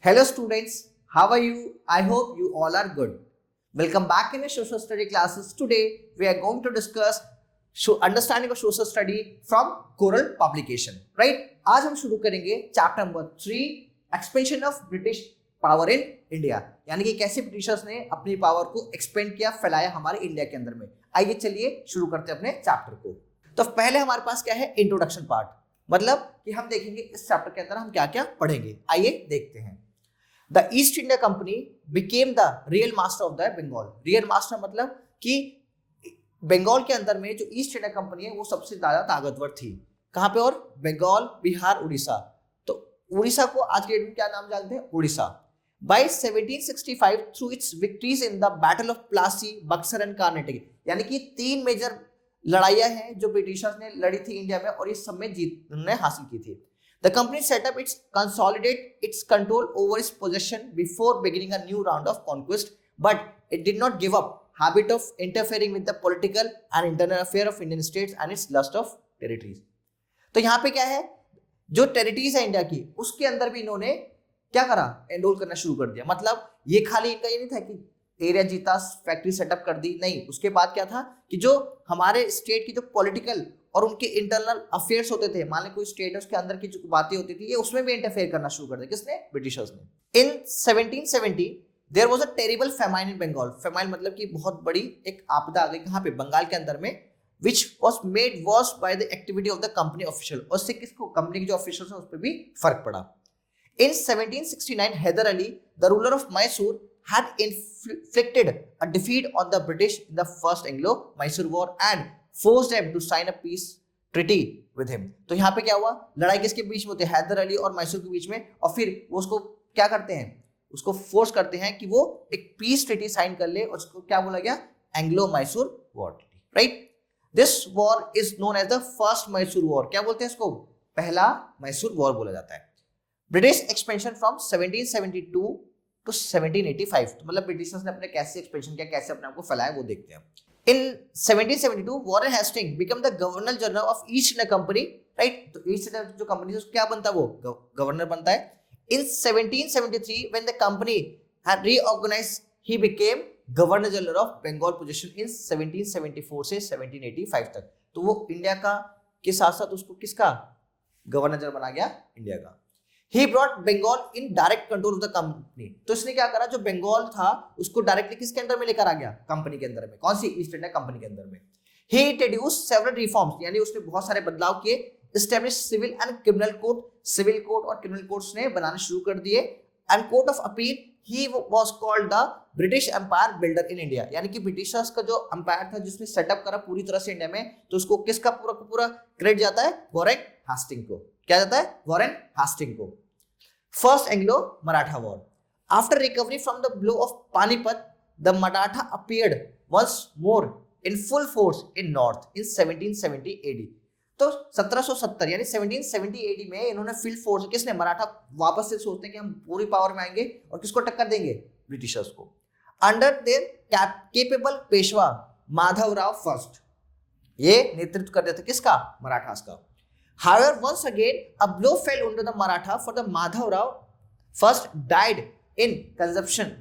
Hello students, how are you? I hope you all are good. Welcome back in the social study classes. Today we are going to discuss understanding of social study from Coral publication. Right? आज हम शुरू करेंगे chapter number 3 expansion of British power in India, यानी कि कैसे Britishers ने अपनी power को एक्सपेंड किया, फैलाया हमारे इंडिया के अंदर में। आइए चलिए शुरू करते हैं अपने चैप्टर को। तो पहले हमारे पास क्या है, इंट्रोडक्शन पार्ट, मतलब कि हम देखेंगे इस चैप्टर के अंदर हम क्या क्या पढ़ेंगे। आइए देखते हैं। The East India Company became the real master of the Bengal. Real master मतलब कि बंगाल के अंदर में जो ईस्ट इंडिया कंपनी है वो सबसे ज्यादा ताकतवर थी। कहां पे? और बंगाल, बिहार, उड़ीसा। तो उड़ीसा को आज के डेट में क्या नाम जानते हैं? Orissa. By 1765 through its victories in the battle of Plassey, Buxar and Carnatic, यानी कि 3 मेजर लड़ाइयां हैं जो ब्रिटिशर्स ने लड़ी थी इंडिया में और इस सब में जीत उन्होंने हासिल की थी। The company set up its consolidate its control over its possession before beginning a new round of conquest, but it did not give up habit of interfering with the political and internal affair of Indian states and its lust of territories. तो यहाँ पे क्या है, जो territories है India की उसके अंदर भी इन्होंने क्या करा, एनरोल करना शुरू कर दिया। मतलब ये खाली इनका ये नहीं था कि एरिया जीता, फैक्ट्री सेटअप कर दी, नहीं। उसके बाद क्या था कि जो हमारे स्टेट की जो पॉलिटिकल और उनके इंटरनल अफेयर्स होते थे, मान लो कोई स्टेट है उसके अंदर की जो बातें होती थी, ये उसमें भी इंटरफेयर करना शुरू कर दिया। किसने? ब्रिटिशर्स ने। In 1770 there was a terrible famine in Bengal. Famine मतलब कि बहुत बड़ी एक आपदा आ गई। कहां पे? बंगाल के अंदर में, which was made worse by the activity of the company official। और उससे किसको? कंपनी के जो ऑफिशियल्स हैं उस पर भी फर्क पड़ा। In 1769 Haider Ali, the ruler of Mysore, had inflicted a defeat on the British in the first Anglo-Mysore war and forced them to sign a peace treaty with him। तो यहाँ पे क्या हुआ, लड़ाई किसके बीच में होती है? हैदर अली और मैसूर के बीच में। और फिर वो उसको क्या करते हैं, उसको फोर्स करते हैं कि वो एक पीस ट्रीटी साइन कर ले और उसको क्या बोला गया? Anglo Mysore war treaty. Right? This war is known as the first Mysore war. क्या बोलते हैं इसको? पहला मैसूर वॉर बोला जाता है। ब्रिटिश एक्सपेंशन फ्रॉम 1772 टू 1785, तो मतलब ब्रिटिशर्स ने अपने कैसे एक्सपेंशन किया, कैसे अपने आप को फैलाया, वो देखते हैं। In 1772, Warren Hastings became the Governor General of East India Company, right? तो East India जो कंपनी है उसको क्या बनता है? वो गवर्नर बनता है। In 1773, when the company had reorganized, he became Governor General of Bengal possession in 1774 से 1785 तक। तो वो इंडिया का के साथ साथ उसको किसका गवर्नर जनरल बना गया? इंडिया का। He brought Bengal in direct control of the company। तो इसने क्या करा, जो बंगाल था उसको डायरेक्टली किसके अंदर में लेकर आ गया? कंपनी के अंदर में। कौन सी? ईस्ट इंडिया कंपनी के अंदर में। He introduced several reforms, यानी उसने बहुत सारे बदलाव किए। Established civil and criminal court, civil court और क्रिमिनल कोर्ट्स ने बनाने शुरू कर दिए। And court of appeal, he was called the British Empire Builder in India, यानी कि ब्रिटिशर्स का जो एम्पायर था जिसने सेटअप करा पूरी तरह से इंडिया में, तो उसको किसका पूरा क्रेडिट जाता है? वॉरेन हास्टिंग को। क्या जाता है? वॉरेन हास्टिंग को। First Anglo-Maratha War. After recovery from the blow of Panipat, the Maratha appeared once more in full force in North in 1770 AD। तो 1770 यानी 1770 AD में इन्होंने फील्ड फोर्स, किसने? मराठा वापस से सोचते हैं कि हम पूरी पावर में आएंगे और किसको टक्कर देंगे? ब्रिटिशर्स को। Under their capable Peshwa Madhav Rao first, ये नेतृत्व कर रहे थे किसका? मराठास का। However, once again, a blow fell under the Maratha, for the Madhav Rao first died in consumption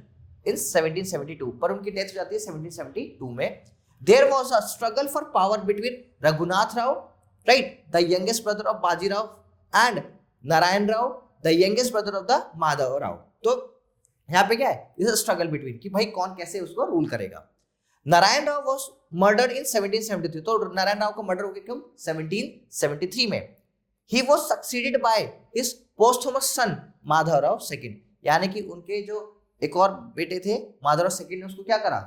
in 1772, पर उनकी डेथ हो जाती है 1772 में। There was a struggle for power between Raghunath Rao, right, the youngest brother of Baji Rao, and Narayan Rao, the youngest brother of the Madhav Rao। तो यहाँ पे क्या है? This is a struggle between कि भाई कौन कैसे उसको रूल करेगा। Narayan Rao was murdered in 1773, तो नारायण राव का मर्डर हो गया कब? 1773 में। He was succeeded by his posthumous son Madhav Rao second, यानी कि उनके जो एक और बेटे थे माधव राव सेकंड ने उसको क्या करा?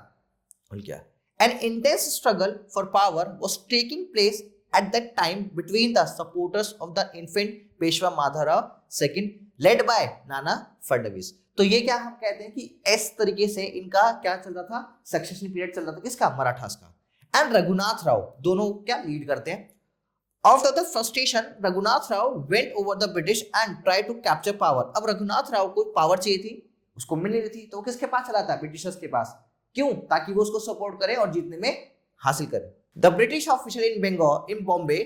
क्या? An intense struggle for power was taking place at that time between the supporters of the infant Peshwa Madhav Rao second led by Nana Phadnavis. तो ये क्या हम कहते हैं कि इस तरीके से इनका क्या चल रहा था? सक्सेशन पीरियड चल रहा था किसका? मराठास का। एंड रघुनाथ राव दोनों क्या लीड करते हैं। After the frustration Raghunath Rao went over the British and try to capture power. अब रघुनाथ राव को पावर चाहिए थी, उसको मिल नहीं रही थी, तो वो किसके पास चला था? ब्रिटिशर्स के पास। क्यों? ताकि वो उसको सपोर्ट करे और जीतने में हासिल करे। द ब्रिटिश ऑफिशियल इन बंगाल इन बॉम्बे,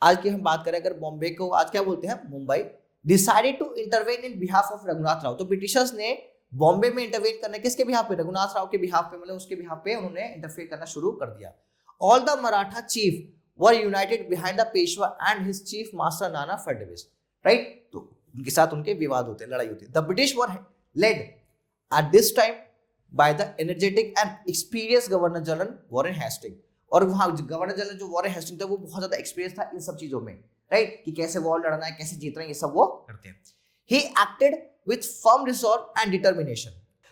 आज की हम बात करें अगर बॉम्बे को आज क्या बोलते हैं? Mumbai. Decided to intervene in behalf of Raghunath Rao. तो ब्रिटिशर्स ने बॉम्बे में इंटरवेन करना किसके बिहाफ पे, रघुनाथ राव के बिहाफ पे, मतलब उसके बिहाफ पे उन्होंने इंटरफेयर करना शुरू कर दिया। All the Maratha chief were United behind the Peshwa and his chief master Nana Phadnavis, right. तो उनके साथ उनके विवाद होते हैं, लड़ाई होती है। The British were led at this time by the energetic and experience governor general Warren Hasting. और वहां गवर्नर जनरल जो वॉरेन हेस्टिंग था वो बहुत ज्यादा एक्सपीरियंस था इन सब चीजों में, राइट, कि कैसे वॉर लड़ना है, कैसे जीतना है, ये सब वो करते हैं। He acted with firm resolve and determination.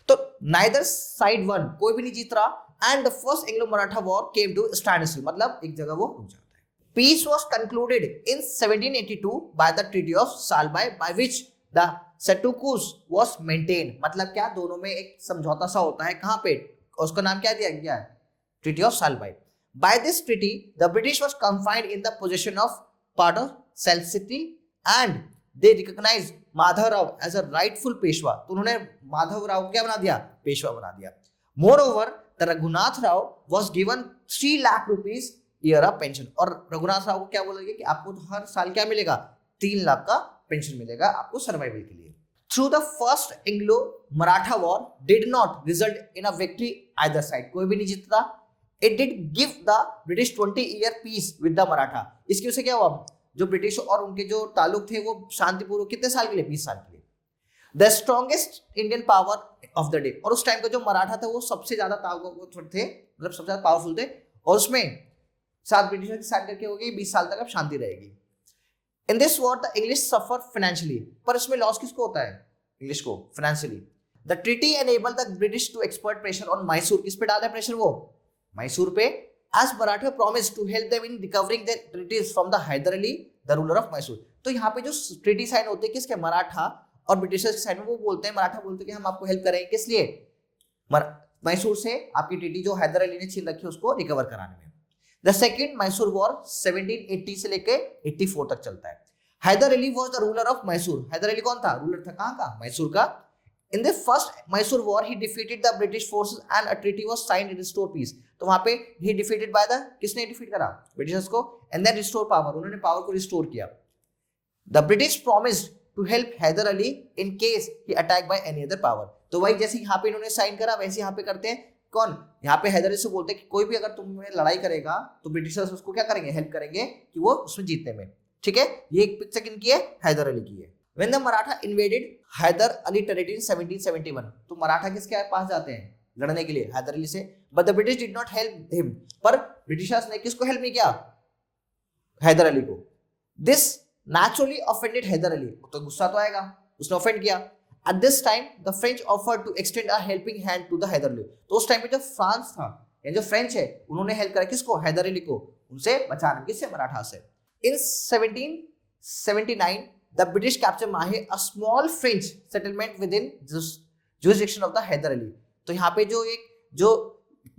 तो नाइदर साइड वन, कोई भी नहीं जीत रहा, and the first Anglo Maratha war came to standstill, मतलब एक जगह वो रुक जाता है। Peace was concluded in 1782 by the treaty of Salbai, by which the status was maintained. मतलब क्या, दोनों में एक समझौता सा होता है, कहां पे, उसका नाम क्या दिया गया है, treaty of Salbai. By this treaty, the British was confined in the possession of part of Salcity and they recognized Madhav Rao as a rightful Peshwa. तो उन्होंने माधव राव को क्या बना दिया, पेशवा बना दिया। Moreover, the Raghunath Rao was given 3 lakh rupees year of pension. और रघुनाथ राव को क्या बोला गया कि आपको हर साल क्या मिलेगा, 3 लाख का पेंशन मिलेगा आपको सर्वाइवल के लिए। Through the first Anglo-Maratha war did not result in a victory either side, कोई भी नहीं जीतता। It did give the British 20-year peace with the Maratha। इसकी वजह से क्या हुआ, जो ब्रिटिश और उनके जो ताल्लुक थे वो शांतिपूर्वक कितने साल के लिए, 20 साल के लिए। The strongest Indian power of the day, और उस टाइम का जो मराठा था वो सबसे ज्यादा ताकतवर थे, मतलब सबसे ज्यादा पावरफुल थे, और उसमें साथ ब्रिटिशर के साथ करके हो गई, 20 साल तक अब शांति रहेगी। In this war the English suffer financially, पर इसमें लॉस किसको होता है, इंग्लिश को, financially. The treaty enabled the British to expert pressure on Mysore। किस पे डाला है प्रेशर वो, मैसूर पे। as Maratha promised to help them in recovering their treaties from the Hyder Ali, the ruler of Mysore। तो यहाँ पे जो ट्रीटी साइन होते हैं किसके, मराठा और ब्रिटिशर्स के साइन में, वो बोलते हैं, मराठा बोलते हैं कि हम आपको हेल्प करेंगे, किस लिए, मैसूर से आपकी ट्रीटी जो हैदर अली ने छीन रखी उसको रिकवर कराने में। द सेकेंड मैसूर वॉर 1780 से लेके 84 तक चलता है। Haidar Ali was the ruler of Mysore. Haidar Ali कौन था, रूलर था कहाँ का, मैसूर का। In the first Mysore war, he defeated the British forces and a treaty was signed to restore peace। तो वहां पे he defeated by the, किसने डिफीट करा, ब्रिटिशर्स को, and then restore power, उन्होंने पावर को रिस्टोर किया। The British promised to help Hyder Ali in case he attacked by any other power। तो वही जैसे यहाँ पे इन्होंने साइन करा वैसे यहाँ पे करते हैं, कौन, यहाँ पे हैदर अली से बोलते हैं कि कोई भी अगर तुम्हें लड़ाई करेगा तो ब्रिटिशर्स उसको क्या करेंगे, हेल्प करेंगे कि वो उसमें जीतने में, ठीक है। ये एक पिक्चर किनकी है, हैदर अली की है। When the Maratha invaded Hyder Ali territory in 1771, तो मराठा किसके पास जाते हैं लड़ने के लिए, हैदर अली से। But the British did not help him, पर ब्रिटिशर्स ने किसको हेल्प नहीं किया, हैदर अली को। This naturally offended Haider Ali, तो गुस्सा तो आएगा, उसने ऑफेंड किया। At this time, the French offered to extend a helping hand to the Haider Ali. तो उस टाइम पे जो फ्रांस था या जो फ्रेंच है उन्होंने हेल्प करा किसको, हैदर अली को, उनसे बचाने, किससे, मराठा से। In 1779 the British captured Mahe, a small French settlement within jurisdiction of the Hyder Ali। तो यहाँ पे जो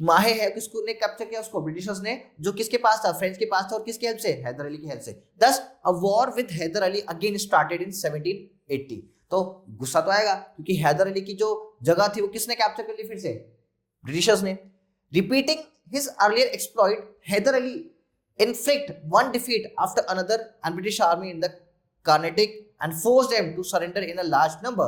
माहे है किसको ने कैप्चर किया, उसको ब्रिटिशर्स ने, जो किसके पास था, फ्रेंच के पास था, और किसकी हेल्प से, हैदर अली की हेल्प से। Thus a war with Hyder Ali again started in 1780। तो गुस्सा तो आएगा क्योंकि हैदर अली की जो जगह थी वो किसने कैप्चर कर ली फिर से, ब्रिटिशर्स ने। Repeating his earlier exploit, Hyder Ali inflict one defeat after another and British army in the Carnatic and forced them to surrender in a large number।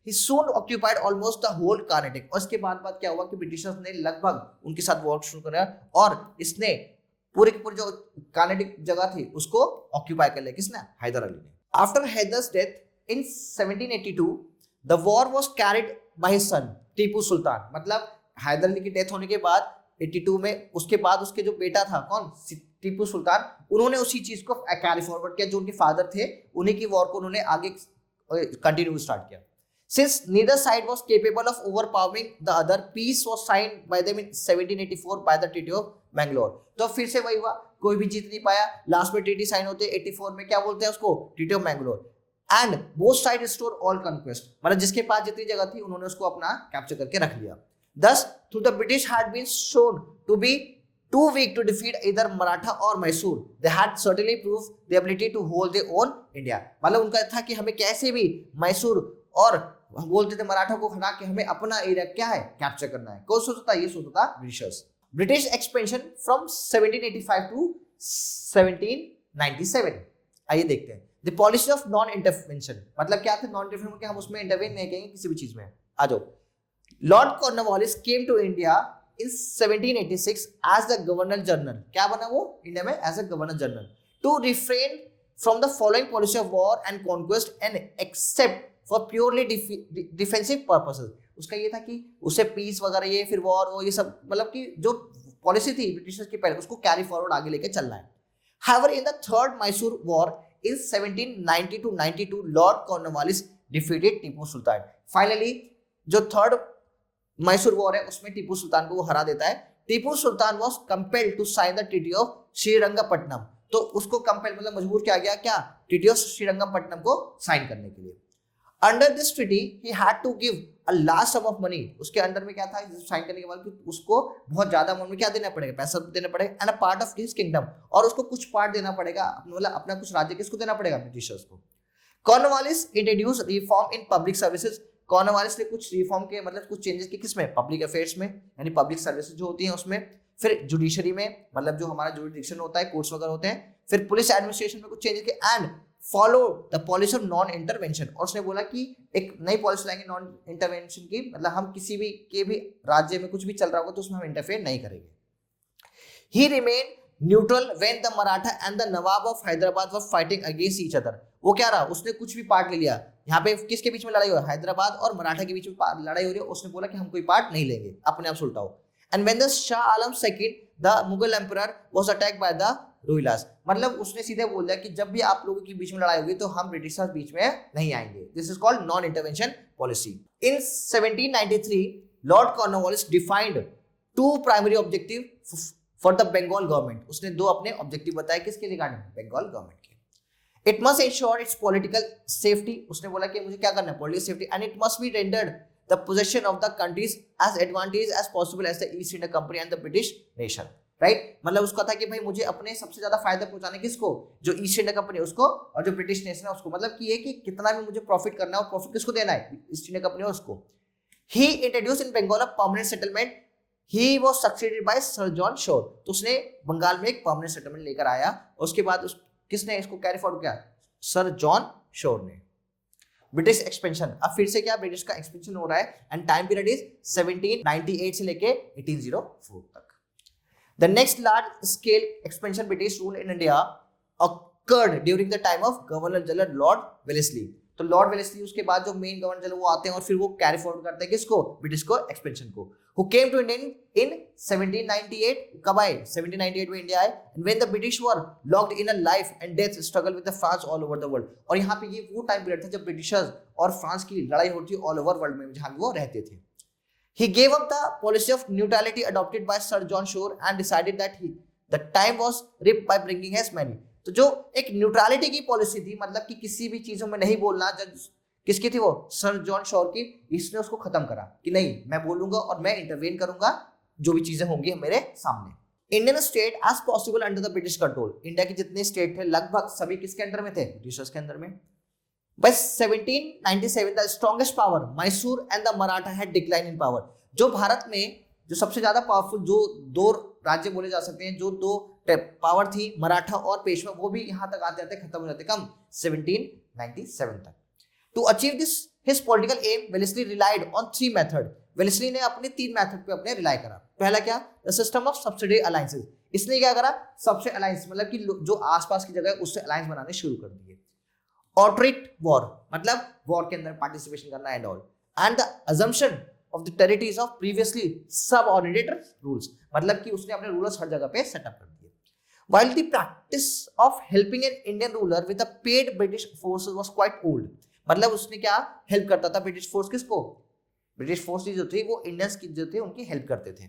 He soon occupied almost the whole Carnatic। और इसके बाद क्या हुआ कि Britishers ने लगभग उनके साथ वॉर शुरू किया और इसने पूरे की पूरी जो कार्नेटिक जगह थी उसको ऑक्यूपाई कर लिया, किसने, हैदर अली ने। After Haidar's death in 1782 the war was carried by his son Tipu Sultan. मतलब हैदर अली की डेथ होने के बाद 82 में उसके बाद उसके जो बेटा था कौन, टीपू सुल्तान, उन्होंने उसी चीज को कैरी फॉरवर्ड किया, जो उनके फादर थे उन्हीं की वॉर को उन्होंने आगे कंटिन्यू स्टार्ट किया। Since neither side was capable of overpowering the other, peace was signed by them in 1784 by the Treaty of Mangalore। तो फिर से वही हुआ, कोई भी जीत नहीं पाया, लास्ट में ट्रीटी साइन होते 84 में, क्या बोलते हैं उसको, treaty of Mangalore. And both side restore all conquest, मतलब जिसके पास जितनी जगह थी उन्होंने उसको अपना कैप्चर करके रख लिया। Thus, though the British had been shown to be too weak to defeat either Maratha or Mysore, they had certainly proved the ability to hold their own India। मतलब उनका था कि हमें कैसे भी मैसूर और बोलते थे मराठा को हटा के हमें अपना एरिया क्या है, कैप्चर करना है। कौन सोचता था, ये सोचता था Britishers. British expansion from 1785 to 1797। आइए देखते हैं। The policy of non intervention, मतलब क्या था नॉन इंटरवेंशन कि हम उसमें इंटरवेन नहीं करेंगे किसी भी चीज में। आ जाओ, lord Cornwallis came to India in 1786 as the governor general, क्या बना वो इंडिया में as a governor general, to refrain from the following policy of war and conquest and except for purely defensive purposes. उसका ये था कि उसे piece वगैरह ये फिर वॉर वो ये सब मतलब कि जो पॉलिसी थी ब्रिटिशर्स की पहले उसको कैरी फॉरवर्ड आगे लेके चलना है। However, in the Third Mysore War in 1790-92, Lord Cornwallis defeated Tipu Sultan. Finally, जो थर्ड मैसूर वॉर है उसमें टीपू सुल्तान को वो हरा देता है। टीपू सुल्तान was compelled to sign the Treaty of Srirangapatna, तो उसको कंपेल मतलब मजबूर किया गया क्या, ट्रीटी ऑफ श्रीरंगपट्टनम को साइन करने के लिए। Under this treaty he had to give a large sum of money, उसके अंडर में क्या था साइन करने के बाद कि उसको बहुत ज्यादा अमाउंट में क्या देना पड़ेगा, पैसा देना पड़ेगा, and a part of his kingdom, और उसको कुछ पार्ट देना पड़ेगा मतलब अपना कुछ राज्य किसको देना पड़ेगा, ब्रिटिशर्स को। Cornwallis introduce reform in public services, Cornwallis ने कुछ रिफॉर्म के मतलब कुछ चेंजेस किए किसमें, पब्लिक अफेयर्स में, यानी पब्लिक सर्विसेज जो होती हैं उसमें, फिर जुडिशरी में मतलब जो हमारा जुडिक्शन होता है कोर्ट्स वगैरह होते हैं, फिर पुलिस एडमिनिस्ट्रेशन में कुछ चेंजेस किए, and follow the policy of non intervention, और उसने बोला कि एक नई पॉलिसी लाएंगे नॉन इंटरवेंशन की, मतलब हम किसी भी के भी राज्य में कुछ भी चल रहा होगा तो उसमें हम इंटरफेयर नहीं करेंगे। He remain neutral when the Maratha and the Nawab of Hyderabad were fighting against each other, वो क्या रहा उसने कुछ भी पार्ट ले लिया, यहाँ पे किसके बीच में लड़ाई हो रही है, हैदराबाद और मराठा के बीच में लड़ाई हो रही है, उसने बोला कि हम कोई पार्ट नहीं लेंगे, अपने आप सुलटाओ। And when the Shah Alam second the Mughal emperor was attacked by the Rohillas, मतलब उसने सीधे बोल दिया कि जब भी आप लोगों के बीच में लड़ाई होगी तो हम ब्रिटिशर्स बीच में नहीं आएंगे। This is called non intervention policy. In 1793 lord Cornwallis defined two primary objective for the Bengal government, उसने दो अपने ऑब्जेक्टिव बताए किसके रिगार्डिंग, बंगाल गवर्नमेंट के। It must ensure its political safety, उसने बोला कि मुझे क्या करना है political safety, and it must be rendered the possession of the countries as advantage as possible as the East India Company and the British nation, right. मतलब उसका था कि भाई मुझे अपने सबसे ज्यादा फायदा पहुंचाने किसको, जो ईस्ट इंडिया कंपनी उसको, और जो ब्रिटिश नेशन है उसको, मतलब कि ये कि कितना भी मुझे प्रॉफिट करना है, प्रॉफिट किसको देना है, ईस्ट इंडिया कंपनी उसको। He introduce in Bengal a permanent settlement, he was succeeded by sir John Shore, तो उसने बंगाल में एक परमानेंट सेटलमेंट लेकर आया, उसके बाद किसने इसको कैरी फॉरवर्ड किया, सर जॉन शोर ने। ब्रिटिश एक्सपेंशन, अब फिर से क्या ब्रिटिश का एक्सपेंशन हो रहा है, एंड टाइम पीरियड इज 1798 से लेके 1804 तक। The next large-scale expansion British rule in India occurred during the time of Governor General Lord Wellesley. तो लॉर्ड वेलेस्ली उसके बाद जो मेन गवर्नर जनरल वो आते हैं और फिर वो कैरी फॉरवर्ड करते हैं किसको, ब्रिटिश को एक्सपेंशन को। Who came to India in 1798, कब आए 1798 में इंडिया आए, and when the British were locked in a life and death struggle with the France all over the world, और यहाँ पे ये वो टाइम पीरियड था जब ब्रिटिशर्स और फ्रांस की लड़ाई होती थी ऑल ओवर वर्ल्ड में जहाँ वो रहते थे। He gave up the policy of neutrality adopted by Sir John Shore and decided that the time was ripe by bringing as many. तो जो एक न्यूट्रलिटी की पॉलिसी थी, मतलब कि किसी भी चीजों में नहीं बोलना, किसकी थी वो, सर जॉन शोर की, इसने उसको खत्म करा कि नहीं मैं बोलूंगा और मैं इंटरवेन करूंगा जो भी चीजें होंगी मेरे सामने। Indian state as possible under the British control, India के जितने स्टेट थे लगभग सभी किसके अंडर में थे, ब्रिटिशर्स के अंदर में। By 1797 the strongest power Mysore and the Maratha had declined in power, जो भारत में जो सबसे ज्यादा पावरफुल जो दो राज्य बोले जा सकते हैं, जो दो पावर थी मराठा और पेशवा, वो भी यहाँ तक आते आते खत्म हो जाते कम 1797 तक। To achieve this his political aim Wellesley relied on 3 method, Wellesley ने अपने 3 मेथड पे अपने रिलाई करा। पहला क्या, the system of subsidy alliances, इसने क्या करा, सबसे अलायंस मतलब कि जो आसपास की जगह है उससे अलायंस बनाने शुरू कर दिए। ऑर्ट्रिट वॉर, मतलब वॉर के अंदर पार्टिसिपेशन करना and all, and the assumption of the territories of previously subordinated rules, मतलब कि उसने अपने रूलर्स हर जगह पे सेटअप कर दिए। While the practice of helping an Indian ruler with a paid British force was quite old, मतलब उसने क्या हेल्प करता था ब्रिटिश फोर्स किसको, ब्रिटिश फोर्स जो थी वो इंडियंस की जो थे उनकी हेल्प करते थे।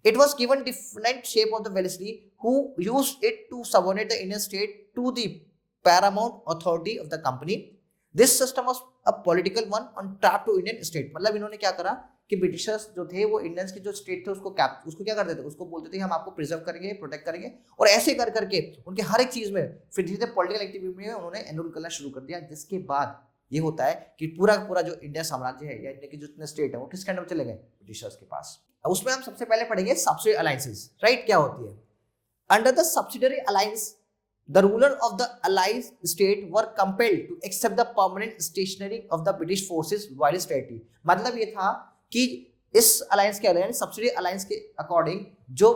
It was given different shape of the Wellesley who used it to subordinate the Indian state to the paramount authority of the company. This system was a political one on trap to Indian state, मतलब इन्होंने क्या करा कि Britishers जो थे वो Indians के जो स्टेट थे उसको क्या करते थे, उसको बोलते थे हम आपको प्रिजर्व करेंगे, प्रोटेक्ट करेंगे, और ऐसे कर करके उनके हर एक चीज में फिर धीरे धीरे पॉलिटिकल एक्टिविटी में उन्होंने एनरोल करना शुरू कर दिया, जिसके बाद ये होता है कि पूरा पूरा जो इंडिया साम्राज्य है या इंडिया के जितने स्टेट है वो किसके अंडर चले गए, ब्रिटिशर्स के पास। अब उसमें हम सबसे पहले पढ़ेंगे सब्सिडरी अलायंसेस, राइट, क्या होती है। Under the subsidiary alliance the ruler of the allied state were compelled to accept the permanent stationary of the British forces loyalist territory. मतलब ये था कि इस अलायंस के अलायंस सब्सिडी अलायंस के अकॉर्डिंग जो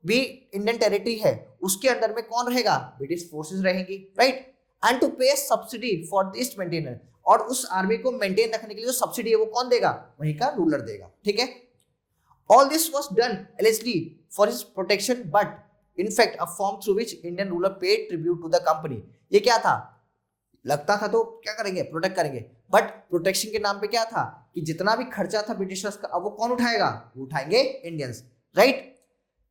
भी इंडियन टेरिटरी है उसके अंदर में कौन रहेगा, ब्रिटिश फोर्सेस रहेंगी, राइट, एंड टू पे सब्सिडी फॉर दिस मेंटेनेंस, और उस आर्मी को मेंटेन रखने के लिए जो सब्सिडी है वो कौन देगा, वहीं का रूलर देगा, ठीक है। All this was done allegedly for his protection but in fact a form through which Indian ruler paid tribute to the company. ये क्या था, लगता था तो क्या करेंगे, प्रोटेक्ट करेंगे, बट प्रोटेक्शन के नाम पे क्या था कि जितना भी खर्चा था ब्रिटिशर्स का अब वो कौन उठाएगा, वो उठाएंगे Indians, right.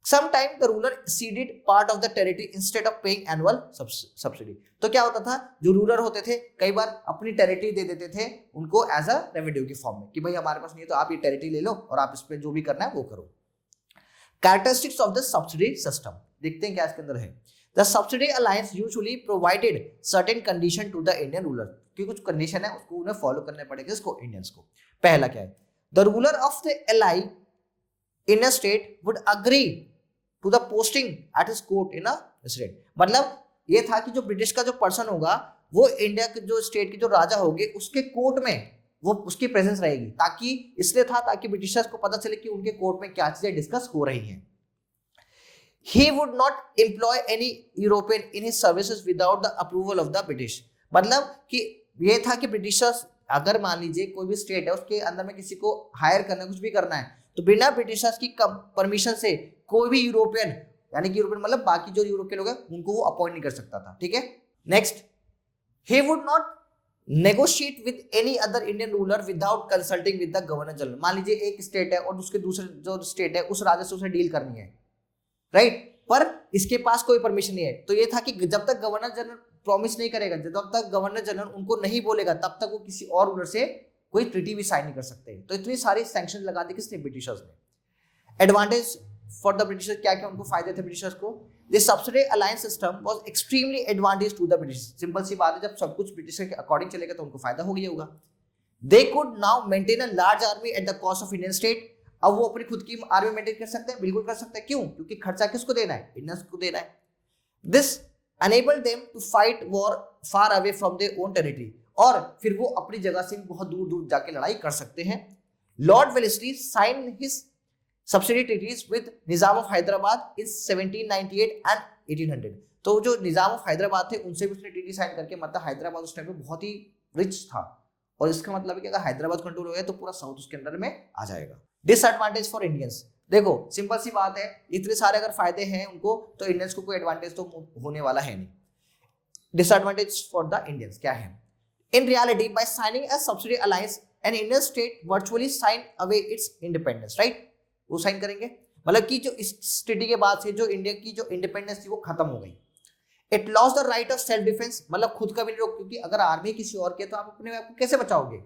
Sometime the ruler ceded part of the territory instead of paying annual subsidy. तो क्या होता था, जो रूलर होते थे कई बार अपनी टेरिटरी दे देते थे उनको एज अ रेवेन्यू की फॉर्म में कि भाई हमारे पास नहीं है तो आप ये टेरिटरी ले लो और आप इस पे जो भी करना है वो करो। Characteristics of the subsidy system, देखते हैं क्या इसके अंदर है। The subsidy alliance usually provided certain condition to the Indian ruler, कि कुछ कंडीशन है उसको उन्हें फॉलो करने पड़ेंगे इसको इंडियंस को। पहला क्या है, the ruler of the ally in a state would agree to the posting at his court in a state, मतलब ये था कि जो ब्रिटिश का जो पर्सन होगा वो इंडिया के जो स्टेट के जो राजा होंगे उसके कोर्ट में वो उसकी प्रेजेंस रहेगी, ताकि इसलिए था ताकि ब्रिटिशर्स को पता चले कि उनके कोर्ट में क्या चीजें डिस्कस हो रही हैं। He would not employ any European in his services without the approval of the British, मतलब कि ये था कि ब्रिटिशर्स अगर मान लीजिए कोई भी स्टेट है उसके अंदर में किसी को हायर करना कुछ भी करना है तो बिना ब्रिटिशर्स की परमिशन से कोई भी यूरोपियन, यानी कि यूरोपियन मतलब बाकी जो यूरोप के लोग हैं उनको वो अपॉइंट नहीं कर सकता था, ठीक है। Next, he would not negotiate with any other Indian ruler without consulting with the governor general. मान लीजिए एक स्टेट है और उसके दूसरे जो स्टेट है उस राज्य से उसे डील करनी है, राइट, पर इसके पास कोई परमिशन नहीं है, तो ये था कि जब तक गवर्नर जनरल प्रॉमिस नहीं करेगा, जब तक गवर्नर जनरल उनको नहीं बोलेगा तब तक वो किसी और रूलर से कोई ट्रीटी भी साइन नहीं कर सकते। तो इतनी सारी सैंक्शन लगा दी किसने, ब्रिटिशर्स ने। एडवांटेज फॉर द ब्रिटिशर्स, क्या क्या उनको फायदे थे ब्रिटिशर्स को। This subsidy alliance system was extremely advantage to the British, simple सी बात है जब सब कुछ ब्रिटिश के अकॉर्डिंग चलेगा तो उनको फायदा हो गया होगा। They could now maintain a large army at the cost of Indian state, अब वो अपनी खुद की आर्मी मेंटेन कर सकते हैं, बिल्कुल कर सकते हैं, क्यों, क्योंकि खर्चा किसको देना है, इंडियंस को देना है। This enabled them to fight war far away from their own territory, और फिर वो अपनी जगह से बहुत दूर दूर जाके लड़ाई कर सकते हैं। Lord Wellesley sign his subsidy treaties with Nizam of Hyderabad in 1798 and 1800, तो जो निजाम ऑफ हैदराबाद थे उनसे भी उसने ट्रीटी साइन करके, मतलब हैदराबाद उस टाइम पे बहुत ही रिच था और इसका मतलब है कि अगर हैदराबाद कंट्रोल हो गया तो पूरा साउथ उसके अंदर में आ जाएगा। डिसएडवांटेज फॉर इंडियंस, देखो सिंपल सी बात है, इतने सारे अगर फायदे हैं उनको तो इंडियंस को कोई एडवांटेज तो होने वाला है नहीं। डिसएडवांटेज फॉर द इंडियंस क्या है, in reality by signing a subsidy alliance an Indian state virtually sign away its independence, right, वो साइन करेंगे, मतलब कि जो इस ट्रीटी के बाद से जो इंडिया की जो इंडिपेंडेंस थी वो खत्म हो गई। It lost the right of self defence, मतलब खुद का भी नहीं रोक, क्योंकि अगर आर्मी किसी और के तो आप अपने आप को कैसे बचाओगे।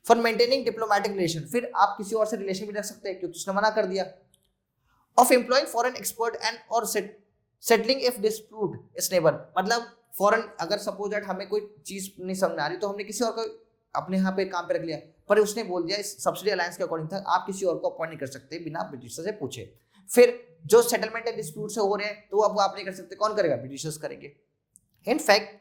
फॉर मेंटेनिंग डिप्लोमेटिक रिलेशन, फिर आप किसी और से रिलेशन भी रख सकते हैं क्योंकि उसने मना कर दिया। Of employing foreign expert and और सेटलिंग इफ डिस्प्यूट इस नेबर, मतलब फॉरेन अगर सपोज दैट हमें कोई चीज नहीं समझ में आ रही तो हमने किसी और को अपने यहाँ पे काम पे रख लिया, पर उसने बोल दिया इस सब्सिडी अलायंस के अकॉर्डिंग था आप किसी और को अपॉइंट नहीं कर सकते बिना ब्रिटिशर्स से पूछे। फिर जो सेटलमेंट है डिस्प्यूट से हो रहे हैं तो अब आप नहीं कर सकते, कौन करेगा, ब्रिटिशर्स करेंगे। In fact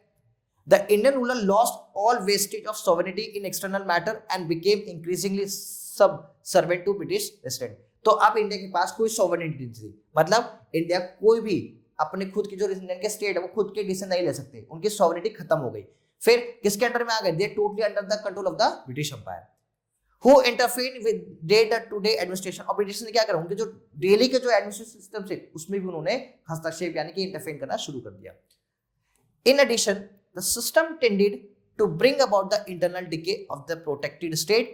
the Indian ruler lost all vestige of sovereignty in external matter and became increasingly subservient to British resident, तो अब इंडिया के पास कोई सॉवरेनिटी नहीं थी, मतलब इंडिया कोई भी अपने खुद की जो इंडियन के स्टेट है वो खुद के डिसीजन नहीं ले सकते, उनकी सॉवरेनिटी खत्म हो गई। फिर किसके अंडर में आ गए, they totally under the control of the British empire who interfere with day to day administration, और ब्रिटिश ने क्या करा, उनके जो डेली के जो एडमिनिस्ट्रेशन सिस्टम से उसमें भी उन्होंने हस्तक्षेप यानी कि इंटरफेयर करना शुरू कर दिया। In addition the system tended to bring about the internal decay of the protected state.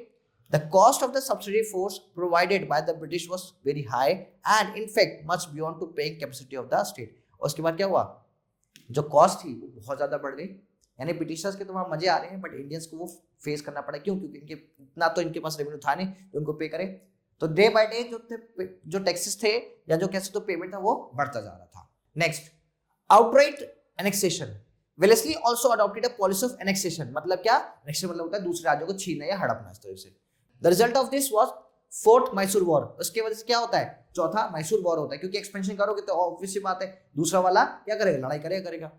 The cost of the subsidy force provided by the British was very high and in fact much beyond to paying capacity of the state. और उसके बाद क्या हुआ, जो cost थी वो बहुत ज्यादा बढ़ गई, यानी ब्रिटिशर्स के तो वहां मजे आ रहे हैं बट इंडियंस को वो फेस करना पड़ा, क्यों, क्योंकि इनके इतना तो इनके पास रेवेन्यू था नहीं तो उनको पे करे, तो डे बाय डे जो टैक्सेस थे या जो कैसे तो पेमेंट था वो बढ़ता जा रहा था। Next, outright annexation. Wellesley also adopted a policy of annexation, मतलब क्या, एनेक्सेशन मतलब होता है दूसरे राज्यों को छीनना या हड़पना, इस तरह से। The result of this was fourth Mysore war, उसके वजह से क्या होता है, चौथा मैसूर वॉर होता है, क्योंकि एक्सपेंशन करोगे तो ऑब्वियस सी बात है दूसरा वाला क्या करेगा, लड़ाई करेगा।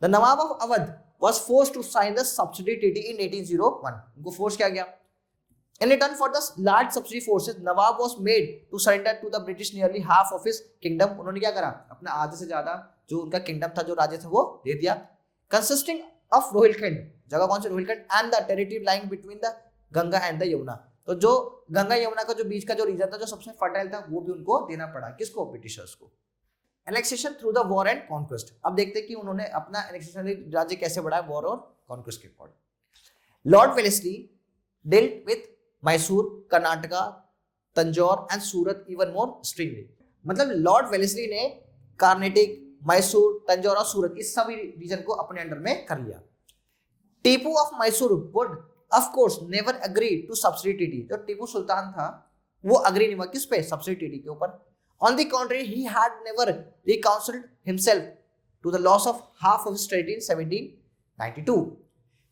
The Nawab of Awadh was forced to sign the subsidy treaty in 1801. उनको फोर्स किया गया. In return for the large subsidy forces, Nawab was made to surrender to the British nearly half of his kingdom. उन्होंने क्या करा, अपना आधे से ज्यादा जो उनका किंगडम था, जो राज्य था, वो दे दिया. Consisting of रोहिलखंड, जगह कौन सी, Rohilkhand, and the territory lying between the Ganga and the Yamuna. तो जो गंगा यमुना का जो बीच का जो रीजन था, जो सबसे फर्टाइल था, वो भी उनको देना पड़ा. किसको, ब्रिटिशर्स को. Annexation through the war and conquest. अब देखते हैं कि उन्होंने अपना एनेक्सेशन राज्य कैसे बढ़ाया वॉर और कॉन्क्वेस्ट के according. Lord Wellesley dealt with Mysore, Karnataka, Tanjore and Surat even more strongly. मतलब लॉर्ड वेलेस्ली ने कार्नेटिक, मैसूर, तंजौर और सूरत इस सभी रीजन को अपने अंडर में कर लिया. Tipu of Mysore would of course never agree to subsidy treaty. जो टीपू सुल्तान था वो अग्री नहीं हुआ किस पे, सब्सिडी ट्रीटी के ऊपर. On the contrary, he had never reconciled himself to the loss of half of his territory in 1792.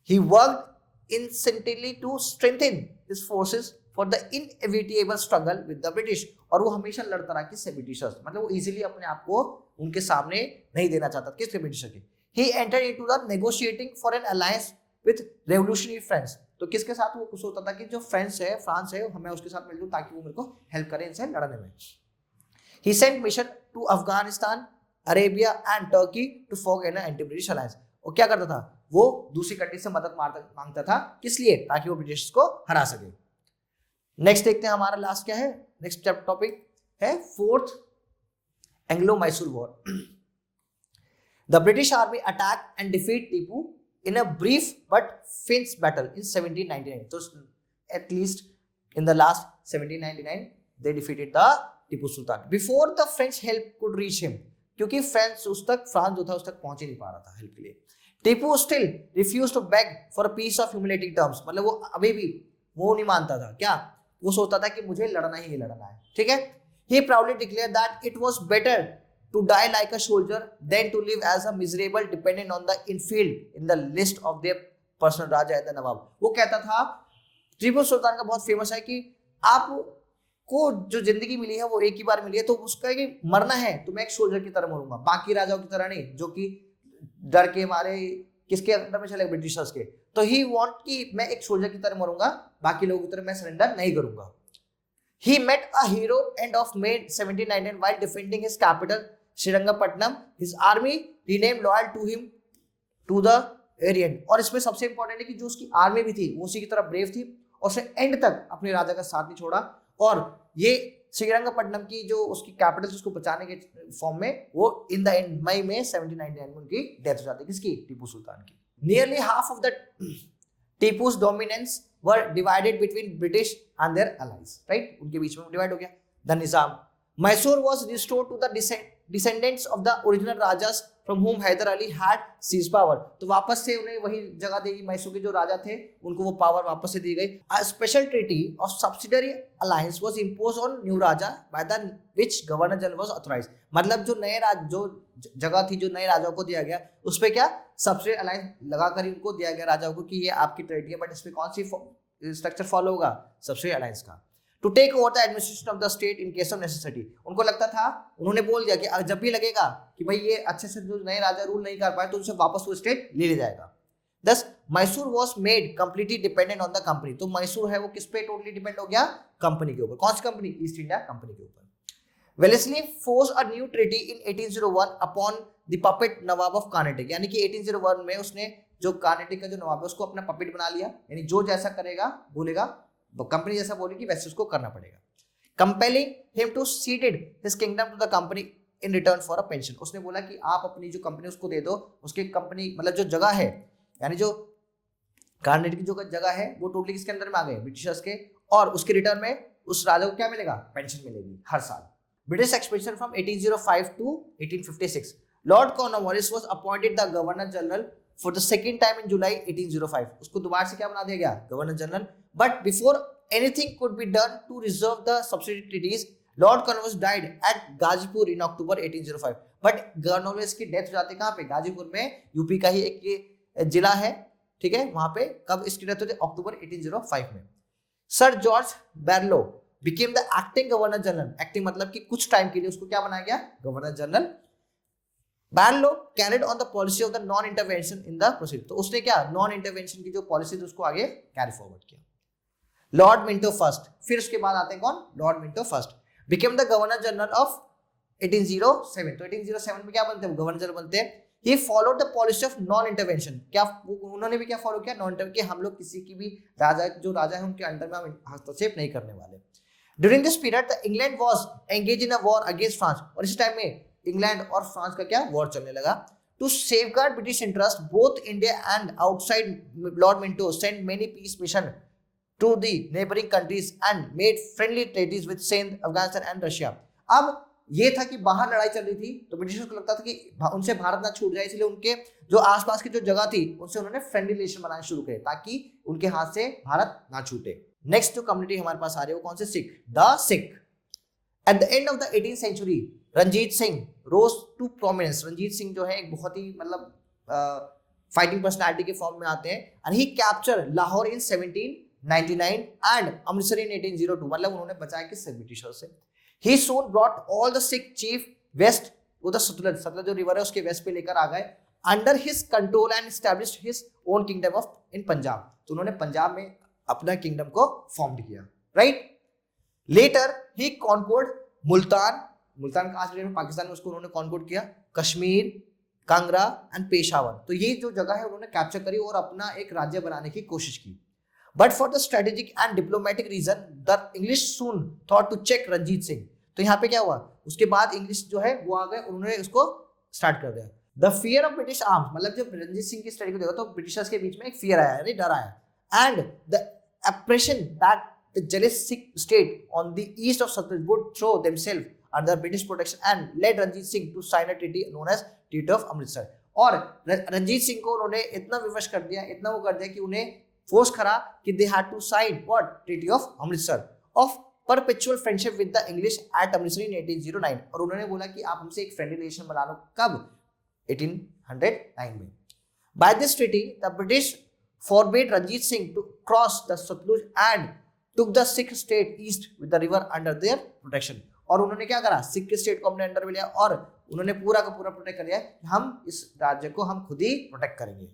He worked incessantly to strengthen his forces for the inevitable struggle with the British. और वो हमेशा लड़ता रहा किससे, Britishers. मतलब वो easily अपने आप को उनके सामने नहीं देना चाहता. किसके, ब्रिटिशर के. He entered into the negotiating for an alliance with revolutionary friends. तो किसके साथ वो कुछ होता था कि जो फ्रेंच है, फ्रांस है, हमें उसके साथ मिल लूं ताकि वो मेरे को हेल्प करे इनसे लड़ने में. He sent mission to Afghanistan, Arabia and Turkey to forge an anti-British alliance. और क्या करता था वो, दूसरी कंट्री से मदद मांगता था. किस लिए, ताकि वो ब्रिटिश को हरा सके. नेक्स्ट देखते हैं हमारा लास्ट क्या है. नेक्स्ट टॉपिक है fourth Anglo Mysore war. The British army attack and defeat Tipu in a brief but fierce battle in 1799. So at least in the last 1799 they defeated the Tipu Sultan before the French help could reach him. क्योंकि France जो था उस तक पहुंच ही नहीं पा रहा था हेल्प के लिए. Tipu still refused to beg for a peace of humiliating terms. मतलब वो अभी भी वो नहीं मानता था. क्या वो सोचता था कि मुझे लड़ना ही लड़ना है. ठीक है. He proudly declared that it was better to die like a soldier than to live as a miserable dependent on the infield in the list of their personal Raja and the नवाब. वो कहता था, टीपू सुल्तान का बहुत famous है कि आपको जो जिंदगी मिली है वो एक ही बार मिली है, तो उसका कि मरना है तो मैं एक सोल्जर की तरह मरूंगा, बाकी राजाओं की तरह नहीं जो कि डर के मारे किसके अंदर में चले, ब्रिटिशर्स के. तो ही वांट कि मैं एक सोल्जर की तरह मरूंगा, बाकी लोगों की तरह मैं सरेंडर नहीं करूंगा. He met a hero end of May 1799 while defending his capital Srirangapatna. His army remained loyal to him to the end. और इसमें सबसे इंपॉर्टेंट है कि जो उसकी आर्मी भी थी वो उसी की तरफ ब्रेव थी और उसने एंड तक अपने राजा का साथ नहीं छोड़ा. और ये श्रीरंगपट्टनम की जो उसकी कैपिटल उसको बचाने के फॉर्म में वो इन द एंड मई में 1799 में उनकी डेथ हो जाती है. किसकी, टीपू सुल्तान की. Nearly half of the Tipu's dominance were divided between British and their allies. Right, उनके बीच में डिवाइड हो गया. The Nizam Mysore was restored to the descendants of the original rajas from whom Hyder Ali had seized power. तो वापस से उन्हें वही जगह देगी, मैसूर के जो राजा थे उनको वो पावर वापस से दी गई. A special treaty of subsidiary alliance was imposed on new raja by the which governor general was authorized. मतलब जो नए जो जगह थी जो नए राजाओं को दिया गया उस पे क्या subsidiary alliance लगाकर उनको दिया गया राजाओं को कि ये आपकी टेरिटरी है, बट इसमें कौन सी स्ट्रक्चर फॉलो होगा, subsidiary alliance का. To take over the administration of the state in case of necessity. उनको लगता था, उन्होंने बोल दिया कि जब भी लगेगा कि भाई ये अच्छे से जो नए राजा रूल नहीं कर पाए तो उनसे वापस वो स्टेट ले लिया जाएगा. Thus Mysore was made completely dependent on the company. तो मैसूर है वो किस पे टोटली डिपेंड हो गया, कंपनी के ऊपर. कौन सी कंपनी, ईस्ट इंडिया कंपनी के ऊपर. Wellesley forced a new treaty in 1801 upon the puppet Nawab of Carnatic. यानी कि 1801 में उसने जो कार्नेटिक का जो नवाब है उसको अपना पपेट बना लिया. यानी जो जैसा करेगा बोलेगा, कंपनी जैसा बोलेगी वैसे उसको करना पड़ेगा. Compelling him to ceded his kingdom to the company in return for a pension. उसने बोला कि आप अपनी जो कंपनी उसको दे दो, उसके कंपनी मतलब जो जगह है, यानी जो कार्नेटिक की जो जगह है वो टोटली किसके अंदर में आ गए, ब्रिटिशर्स के. और उसके रिटर्न में उस राजा को क्या मिलेगा, पेंशन मिलेगी हर साल. British expansion from 1805 to 1856. Lord Cornwallis was appointed the governor general for the second time in July 1805. उसको दोबारा से क्या बना दिया गया, governor general. But before anything could be done to resolve the subsidy treaties, Lord Cornwallis died at Gazipur in October 1805. But Cornwallis की death हो जाती है कहाँ पे, गाजीपुर में. यूपी का ही एक ये जिला है, ठीक है, वहां पे. कब इसकी डेथ होती है, अक्टूबर 1805 में. Sir George Barlow became the acting governor general. Acting मतलब कि कुछ टाइम के लिए उसको क्या बनाया गया, governor general. Ban law carried on the policy of the non intervention in the proceed, तो उसने क्या नॉन इंटरवेंशन की जो पॉलिसी थी उसको आगे कैरी फॉरवर्ड किया। लॉर्ड मिंटो फर्स्ट, फिर उसके बाद आते हैं कौन, Lord Minto first, became the governor general of 1807। तो 1807 में क्या बनते हैं, गवर्नर जनरल बनते हैं। He followed the policy of non-intervention, क्या उन्होंने भी क्या फॉलो किया, नॉन इंटरवेंशन, कि हम लोग किसी की भी राजा, जो राजा है उनके अंडर में हम हस्तक्षेप नहीं करने वाले। During this period, the England was engaged in a war against France, और इस टाइम में इंग्लैंड और फ्रांस का क्या वॉर चलने लगा। To safeguard British interest, both India and outside, Lord Minto sent many peace mission to the neighboring countries and made friendly treaties with Sindh, Afghanistan and Russia। अब ये था कि बाहर लड़ाई चल रही थी तो ब्रिटिशर्स को लगता था कि उनसे भारत ना छूट जाए, इसलिए उनके जो आसपास की जो जगह थी उनसे उन्होंने फ्रेंडली रिलेशन बनाने शुरू किए ताकि उनके हाथ से भारत ना छूटे। नेक्स्ट जो कम्युनिटी हमारे पास आ रही है वो कौन से, Sikh, the Sikh. At the end of the 18th century Ranjit Singh rose to prominence. Ranjit Singh जो है एक बहुत ही मतलब फाइटिंग पर्सनैलिटी के फॉर्म में आते हैं। And he capture Lahore in 1799 and Amritsar in 1802, मतलब उन्होंने बचाया किससे, ब्रिटिशर से। He soon brought all the Sikh chief west, वो तो सतलज जो रिवर है उसके वेस्ट पे लेकर आ गए, under his control and established his own kingdom of in Punjab. तो उन्होंने पंजाब में अपना किंगडम को फॉर्म किया, right. Later he conquered Multan, Multan का आज में पाकिस्तान में, उसको उन्होंने कॉन्कोर्ड किया, कश्मीर, कांगड़ा एंड पेशावर। तो ये जो जगह है उन्होंने कैप्चर करी और अपना एक राज्य बनाने की कोशिश की। But for the strategic and diplomatic reason, the English soon thought to check Ranjit Singh. तो यहाँ पे क्या हुआ, उसके बाद इंग्लिश जो है वो आ गए, उन्होंने उसको स्टार्ट कर दिया। The fear of British arms, मतलब जब रंजीत सिंह की स्टडी को देखो तो ब्रिटिशर्स के बीच में एक फियर आया, डर आया। And the apprehension that the jealous Sikh state on the east of Satluj would throw themselves under British protection and led Ranjit Singh to sign a treaty known as Treaty of Amritsar। और रंजीत सिंह को उन्होंने इतना विवश कर दिया, इतना वो कर दिया कि उन्हें फोर्स करा कि they had to sign what, treaty of Amritsar of perpetual friendship with the English at Amritsar in 1809। और उन्होंने बोला कि आप हमसे एक फ्रेंडली रिलेशन बना लो, कब, 1809 में। By this treaty the British forbade Ranjit Singh to cross the Sutlej and took the Sikh state east with the river under their protection। और उन्होंने क्या करा, सिख स्टेट को अपने अंडर में लिया और उन्होंने पूरा का पूरा प्रोटेक्ट कर लिया कि हम इस राज्य को हम खुद ही प्रोटेक्ट करेंगे।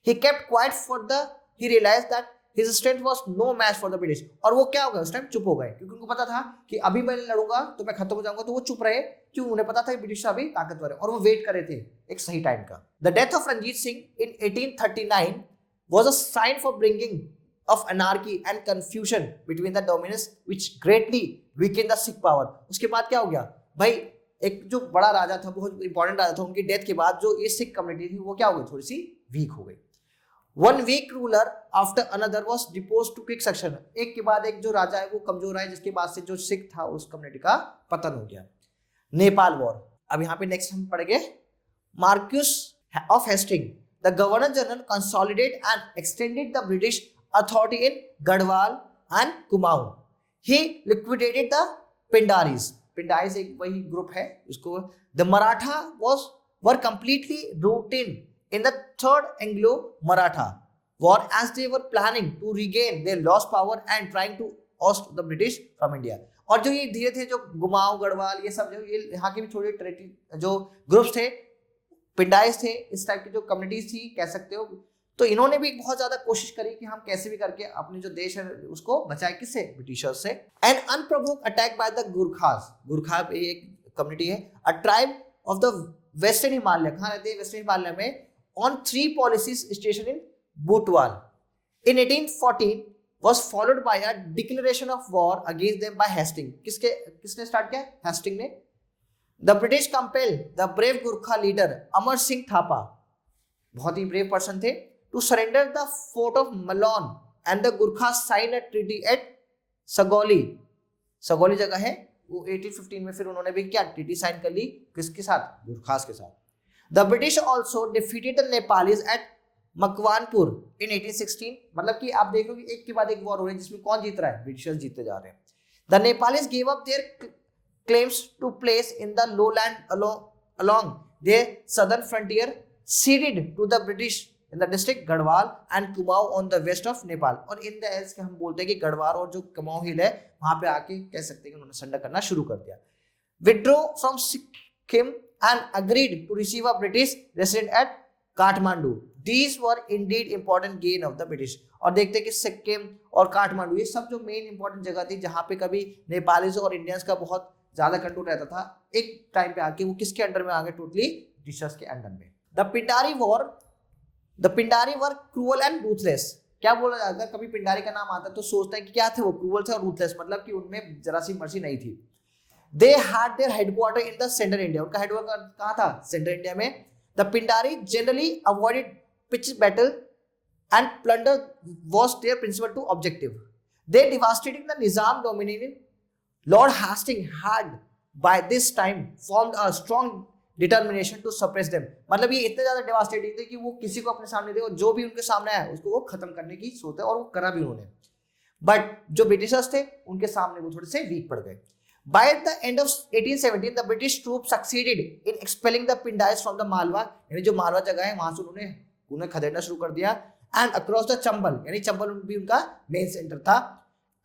He kept quiet for the he realized that his strength was no match for the British। और वो क्या हो गया, उस टाइम चुप हो गए क्योंकि उनको पता था कि अभी मैं लड़ूंगा तो मैं खत्म हो जाऊंगा, तो वो चुप रहे क्यों, उन्हें पता था कि ब्रिटिश अभी ताकतवर है और वो वेट कर रहे थे एक सही टाइम का। The death of Ranjit Singh in 1839 was a sign for bringing of anarchy and confusion between the dominants which greatly weakened the Sikh power। उसके बाद क्या हो गया भाई, एक जो बड़ा राजा था, बहुत इंपॉर्टेंट राजा था, उनकी डेथ के बाद जो ये सिख कम्युनिटी थी वो क्या हो गई, थोड़ी सी वीक हो गई। One weak ruler after another was deposed to quick succession। एक के बाद एक जो राजा है वो कमजोर है, जिसके बाद से जो सिख था उस कम्युनिटी का पतन हो गया। नेपाल वॉर, अब यहाँ पे नेक्स्ट हम पढ़ेंगे Marquess of Hasting. The governor general consolidate and extended the British authority in Gadwal and Kumaon। He liquidated the Pindaris। Pindaris एक वही ग्रुप है इसको। The Maratha were completely routed in the third Anglo-Maratha war as they were planning to regain their lost power and trying to oust the British from India। और जो ये धीरे थे, जो गुमाऊं, गढ़वाल, ये सब जो ये यहाँ के भी छोटे टेरिटरी जो ग्रुप्स थे, पिंडाइस थे, इस टाइप की जो कम्युनिटीज थी कह सकते हो, तो इन्होंने भी बहुत ज्यादा कोशिश करी कि हम कैसे भी करके अपने जो देश है उसको बचाए, किससे, ब्रिटिशर्स से। An unprovoked attack by the Gurkhas, Gurkha एक कम्युनिटी है, a tribe of the western Himalaya, कहाँ रहते हैं, वेस्टर्न हिमालय में, on 3 policies station in Butwal in 1814 was followed by a declaration of war against them by Hastings। किसने स्टार्ट किया, हेस्टिंग ने। The British compelled the brave Gurkha leader Amar Singh Thapa, बहुत ही brave person थे, to surrender the fort of Malon and the Gurkhas signed a treaty at Sagoli। सगोली जगह है वो 1815 में फिर उन्होंने भी क्या ट्रीटी साइन कर ली, किसके साथ, गुरखास के साथ। The British also defeated the Nepalis at Makwanpur in 1816। मतलब कि आप देखो कि एक के बाद एक वॉर हो रही है जिसमें कौन जीत रहा है, ब्रिटिशर्स जीतते जा रहे हैं। The Nepalis gave up their claims to place in the lowland along their southern frontier, ceded to the British in the district Gadwal and Kumaon on the west of Nepal। और in the L's के हम बोलते हैं कि गढ़वाल और जो कुमाऊं हिल है वहां पे आके कह सकते हैं कि उन्होंने सरेंडर करना शुरू कर दिया। Withdraw from Sikkim and agreed to receive a British resident at Kathmandu. These were indeed important gain of the British. और देखते हैं कि सिक्किम और काठमांडू ये सब जो मेन इंपॉर्टेंट जगह थी जहां पे कभी नेपालीज और इंडियंस का बहुत ज्यादा कंट्रोल रहता था, एक टाइम पे आके वो किसके अंडर में आ गए? टोटली ब्रिटिशर्स के अंडर में। The Pindari were cruel and ruthless. क्या बोला जाता है? कभी पिंडारी का नाम आता है तो सोचता है कि क्या थे वो? क्रूअल थे और रूथलेस, मतलब कि उनमें जरा सी मर्जी नहीं थी। They had there headquarter in the central India. उनका हेडक्वार्टर कहां था? सेंट्रल इंडिया में। The Pindari generally avoided pitch battle and plunder was their principal objective. They devastated the Nizam dominated. Lord Hastings had by this time formed a strong determination to suppress them. मतलब ये इतने ज्यादा devastating थे कि वो किसी को अपने सामने थे और जो भी उनके सामने आया उसको वो खत्म करने की सोचते और वो करा भी उन्होंने। बट जो ब्रिटिशर्स थे उनके सामने वो थोड़े से वीक पड़ गए। By the end of 1817, the British troops succeeded in expelling the Pindaris from the Malwa. यानी जो मालवा जगह है वहां से उन्हें खदेड़ना शुरू कर दिया। And across the Chambal, यानी चंबल भी उनका मेन सेंटर था।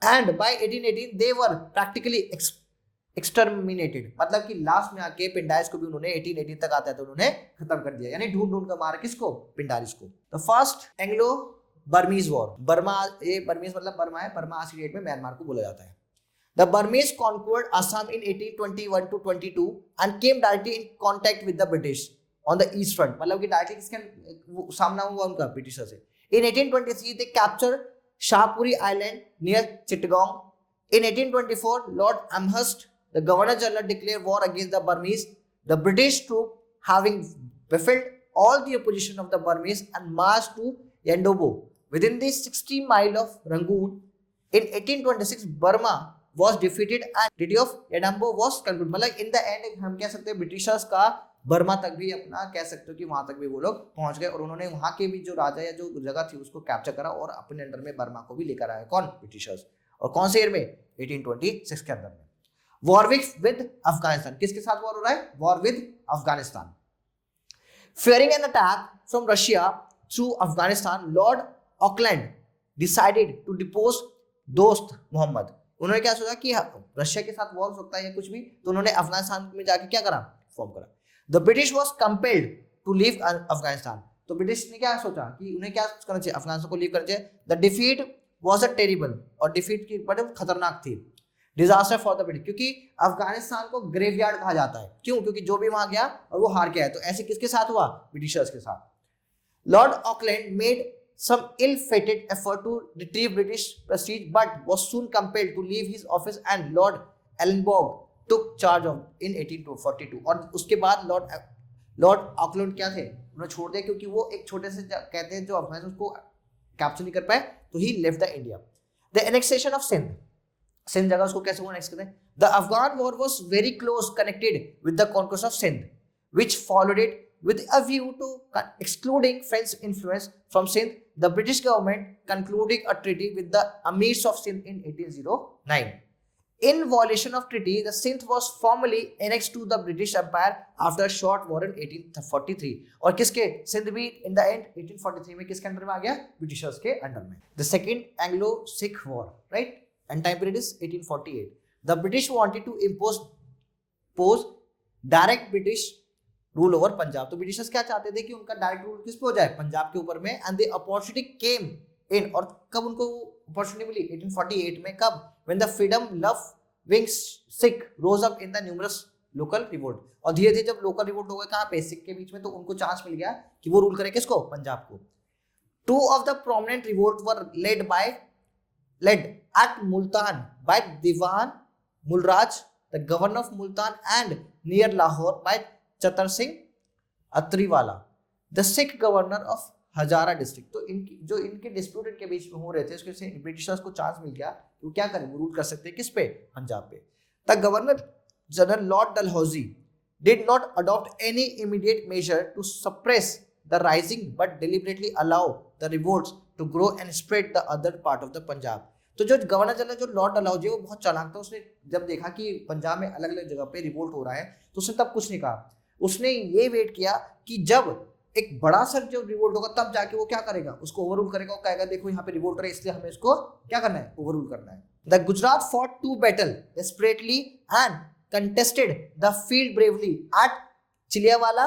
And by 1818 they were practically exterminated. मतलब कि लास्ट में आके पिंडारिस को भी उन्होंने 1818 तक आते हैं तो उन्होंने खत्म कर दिया, यानी ढूंढ कर मारा किसको? पिंडारिस को। The first Anglo Burmese War, Burma, ये बर्मीज मतलब बर्मा है, बर्मा आज की डेट में म्यांमार को बोला जाता है। The Burmese conquered Assam in 1821 to 22 and came directly in contact with the British on the east front. मतलब कि डायरेक्टली किसके सामना हुआ? उनका ब्रिटिशर से। In 1823, they captured Shahpuri Island near Chittagong. In 1824, Lord Amherst, the Governor General, declared war against the Burmese. The British troops, having baffled all the opposition of the Burmese, and marched to Yandobo within the 60 miles of Rangoon. In 1826, Burma was defeated and Treaty of Yandobo was concluded. मतलब in the end हम कह सकते हैं Britishers का Burma तक भी अपना कह सकते हो कि वहां तक भी वो लोग पहुंच गए और उन्होंने वहां के भी जो राजा या जो जगह थी उसको कैप्चर करा और अपने अंडर में बर्मा को भी लेकर आए। कौन? ब्रिटिशर्स। और कौन से ईयर में? 1826 के अंदर में। वॉर विद अफगानिस्तान, किसके साथ वॉर हो रहा है? War with Afghanistan. Fearing an attack from Russia through Afghanistan, Lord Auckland decided to depose दोस्त मोहम्मद। उन्होंने क्या सोचा कि रशिया के साथ वॉर हो सकता है या कुछ भी, तो उन्होंने अफगानिस्तान में जाके क्या करा? फॉर्म करा। The British was compelled to leave Afghanistan. तो ब्रिटिश ने क्या सोचा कि उन्हें क्या करना चाहिए? अफगानिस्तान को लीव करना चाहिए। The defeat was a terrible, और डिफीट की बड़े खतरनाक थी। डिजास्टर फॉर द ब्रिटिश, क्योंकि अफगानिस्तान को ग्रेवयार्ड कहा जाता है। क्यों? क्योंकि जो भी वहां गया और वो हार के आया। तो ऐसे किसके साथ हुआ? ब्रिटिशर्स के साथ। Lord Auckland made some ill-fated effort to retrieve British prestige, but was soon compelled to leave his office, and Lord Ellenborough took charge of in 1842. और उसके बाद लॉर्ड ऑकलैंड क्या थे? उन्होंने छोड़ दिया क्योंकि वो एक छोटे से कहते हैं जो अफगानिस्तान उसको कैप्चर नहीं कर पाए, तो he left the India. The annexation of Sindh, Sindh जगह उसको कैसे एनेक्स करते हैं? The Afghan war was very close connected with the conquest of Sindh, which followed it with a view to excluding French influence from Sindh. The British government concluding a treaty with the Amirs of Sindh in 1809. In violation of treaty, the Sindh was formally annexed to the British Empire after a short war in 1843. और किसके? सिंध भी in the end 1843 में किसके under में आ गया? Britishers के under में। The Second Anglo-Sikh War, right? And time period is 1848. The British wanted to impose direct British rule over Punjab. तो ब्रिटिशर्स क्या चाहते थे कि उनका डायरेक्ट रूल किस पे हो जाए? पंजाब के ऊपर में। And the opportunity came in, और कब उनको अपॉर्चुनिटी मिली? 1848 में। कब? When the freedom loving Sikh rose up in the numerous local revolt. और धीरे धीरे जब लोकल रिवोल्ट हो गए कहाँ पे? सिख के बीच में, तो उनको चांस मिल गया कि वो रूल करे किसको? पंजाब को। Two of the prominent revolt were led at Multan by Diwan Mulraj, the governor of Multan, and near Lahore by Chattar Singh Attariwala, the Sikh governor of Hazara district. तो इनके डिस्प्यूट इनके बीच में हो रहे थे, उसके ब्रिटिशर्स को चांस मिल गया कि वो क्या करें? वो रूल कर सकते हैं किस पे? पंजाब पे। The governor general lord Dalhousie did not adopt any immediate measure to suppress the rising, but deliberately allow the revolts to grow and spread the other part of the Punjab. तो जो गवर्नर जनरल जो lord Dalhousie वो बहुत चालाक था। उसने जब देखा कि पंजाब में अलग अलग जगह पे रिवोल्ट हो रहा है तो उसने तब कुछ नहीं कहा। उसने ये वेट किया कि जब एक बड़ा सा जो रिवोल्ट होगा तब जाके वो क्या करेगा? उसको ओवररूल करेगा। वो कहेगा देखो यहाँ पे रिवोल्ट है इसलिए हमें इसको क्या करना है? ओवररूल करना है। The Gujarat fought to battle desperately and contested the field bravely at Chiliawala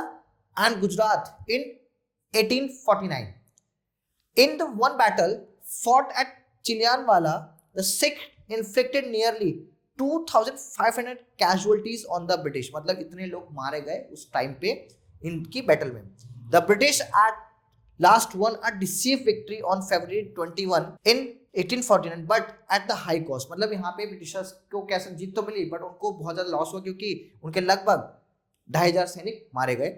and Gujarat in 1849. In the one battle fought at Chilianwala, the Sikh inflicted nearly 2,500 casualties on the British. मतलब इतने लोग मारे गए उस time पे इनकी battle में. The British at last won a decisive victory on February 21 in 1849, but at the high cost. मतलब यहाँ पे ब्रिटिशर्स को कैसे जीत तो मिली, बट उनको बहुत ज्यादा लॉस हुआ क्योंकि उनके लगभग 2,500 सैनिक मारे गए.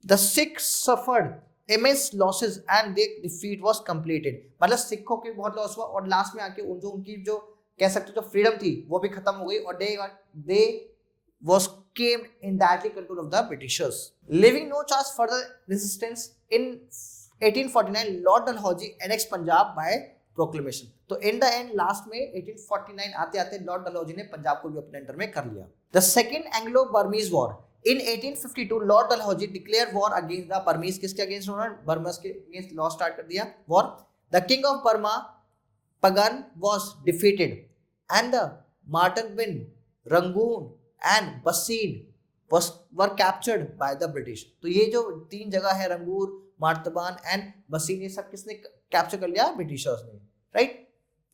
The Sikhs suffered immense losses and their defeat was completed. मतलब सिखों के बहुत लॉस हुआ और लास्ट में आके उनकी जो कह सकते जो फ्रीडम थी वो भी खत्म हो गई और they was came in directly control of the Britishers. Leaving no chance further resistance, in 1849 Lord Dalhousie annexed Punjab by proclamation. तो in the end लास्ट में 1849 आते आते लॉर्ड डलहौजी ने पंजाब को भी अपने अंडर में कर लिया. The Second Anglo-Burmese War. In 1852 Lord Dalhousie declared war against the Burmese. किसके अगेंस्ट उन्होंने बर्मा के अगेंस्ट लॉ स्टार्ट कर दिया war. The King of Burma Pagan was defeated and the Martin Bin, Rangoon and Bassein were captured by the British. तो ये जो तीन जगह है रंगूर, मार्तबान एंड बसीन, ये सब किसने कैप्चर कर लिया? ब्रिटिशर्स ने, राइट.